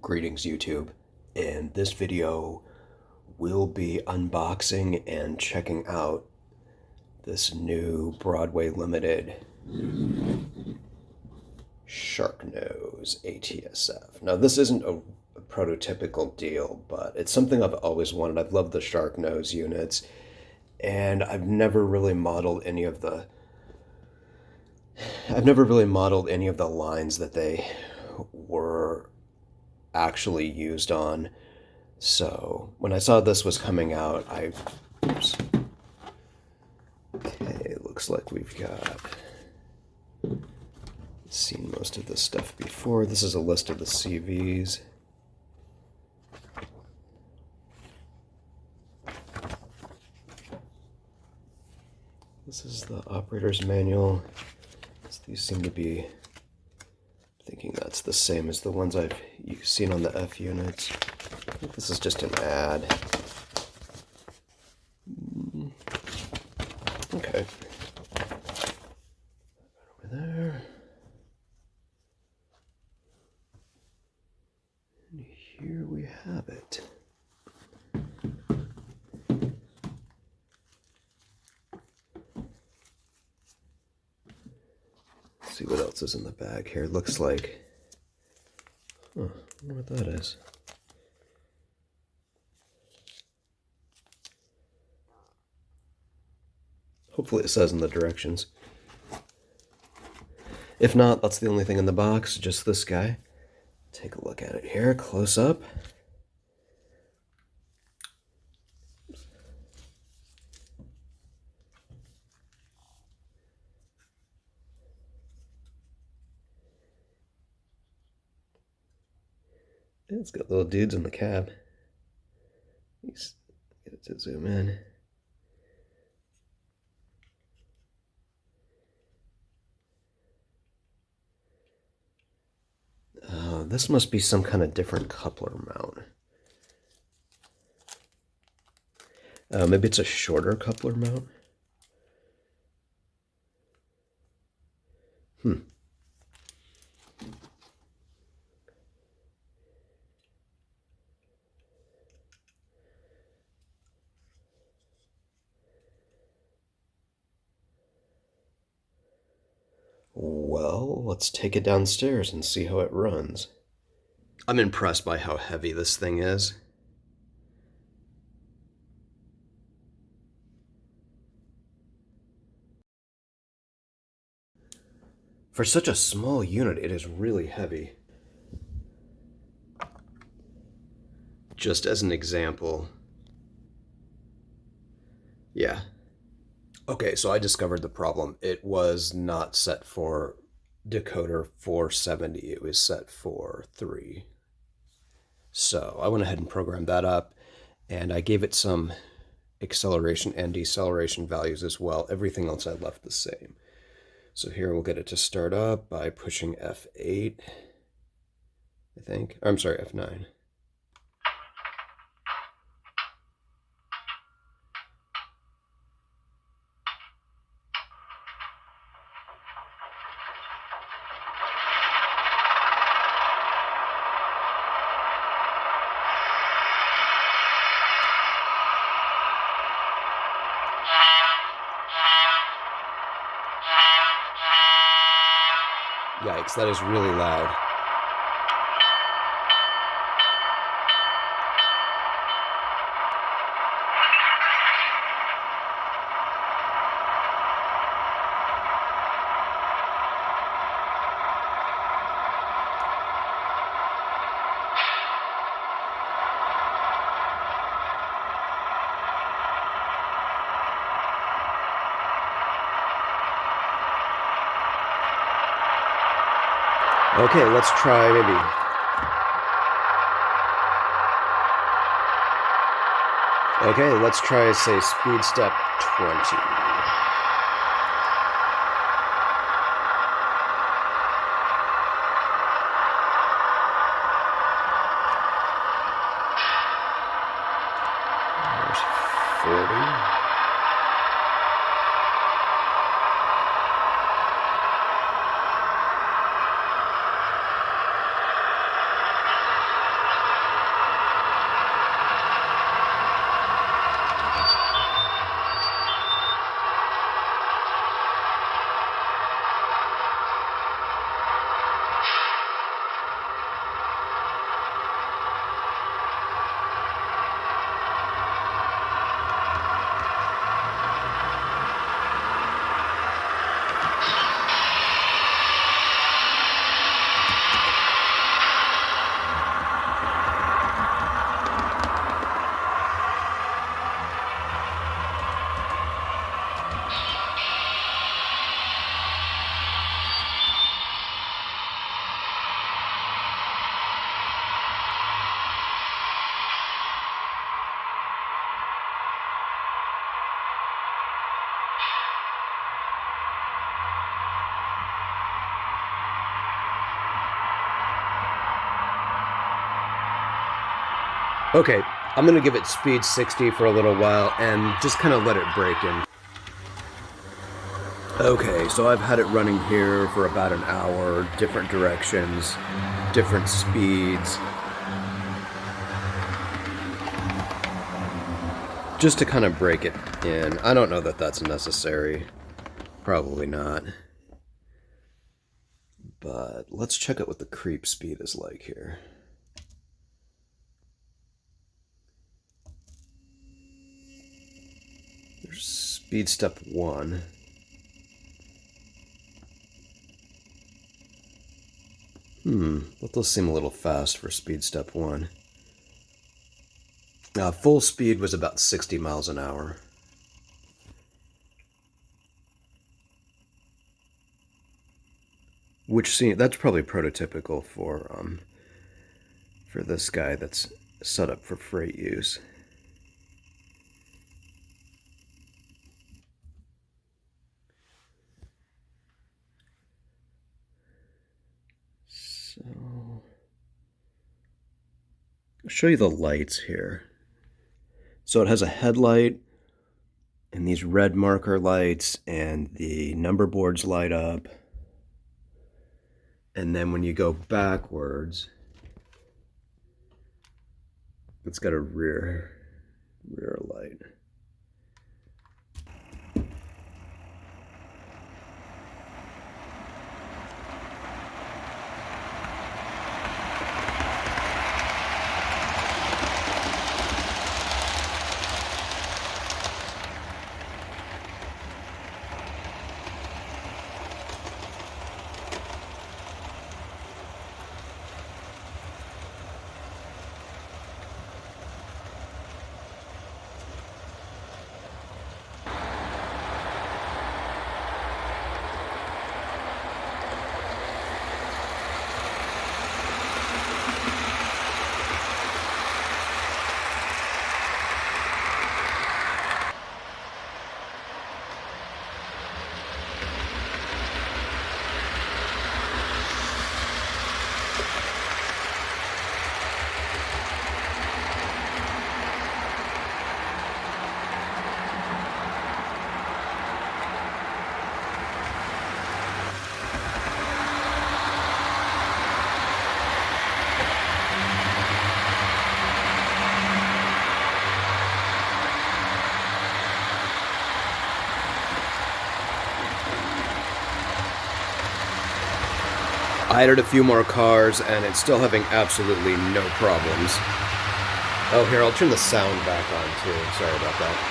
Greetings YouTube. In this video, we'll be unboxing and checking out this new Broadway limited Sharknose ATSF. Now this isn't a prototypical deal, but it's something I've always wanted. I've loved the Sharknose units, and I've never really modeled any of the lines that they were actually used on. So when I saw this was coming out, oops. Okay, looks like we've seen most of this stuff before. This is a list of the CVs. This is the operator's manual. These seem to be, thinking that's the same as the ones I've seen on the F units. I think this is just an ad. Okay. Over there. And here we have it. Let's see what else is in the bag here. It looks like, I wonder what that is. Hopefully it says in the directions. If not, that's the only thing in the box, just this guy. Take a look at it here, close up. It's got little dudes in the cab. Let's get it to zoom in. This must be some kind of different coupler mount. Maybe it's a shorter coupler mount. Well, let's take it downstairs and see how it runs. I'm impressed by how heavy this thing is. For such a small unit, it is really heavy. Just as an example. Yeah. Okay, so I discovered the problem. It was not set for decoder 470. It was set for 3. So I went ahead and programmed that up, and I gave it some acceleration and deceleration values as well. Everything else I left the same. So here we'll get it to start up by pushing F8, I think. I'm sorry, F9. Yikes, that is really loud. Okay, let's try maybe. Okay, let's try, say, speed step 20. There's 40. Okay, I'm gonna give it speed 60 for a little while and just kind of let it break in. Okay, so I've had it running here for about an hour, different directions, different speeds. Just to kind of break it in. I don't know that that's necessary. Probably not. But let's check out what the creep speed is like here. There's speed step 1. That does seem a little fast for speed step 1. Full speed was about 60 miles an hour. That's probably prototypical for this guy that's set up for freight use. So I'll show you the lights here. So it has a headlight and these red marker lights, and the number boards light up. And then when you go backwards, it's got a rear light. I added a few more cars, and it's still having absolutely no problems. Oh, here, I'll turn the sound back on, too. Sorry about that.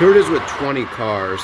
Here it is with 20 cars.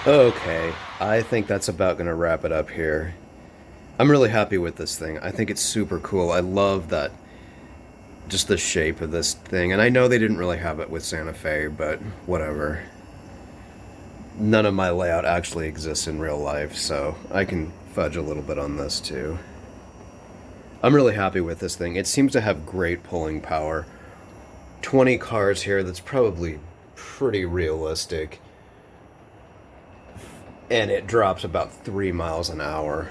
Okay, I think that's about going to wrap it up here. I'm really happy with this thing. I think it's super cool. I love that, just the shape of this thing. And I know they didn't really have it with Santa Fe, but whatever. None of my layout actually exists in real life, so I can fudge a little bit on this too. I'm really happy with this thing. It seems to have great pulling power. 20 cars here, that's probably pretty realistic. And it drops about 3 miles an hour.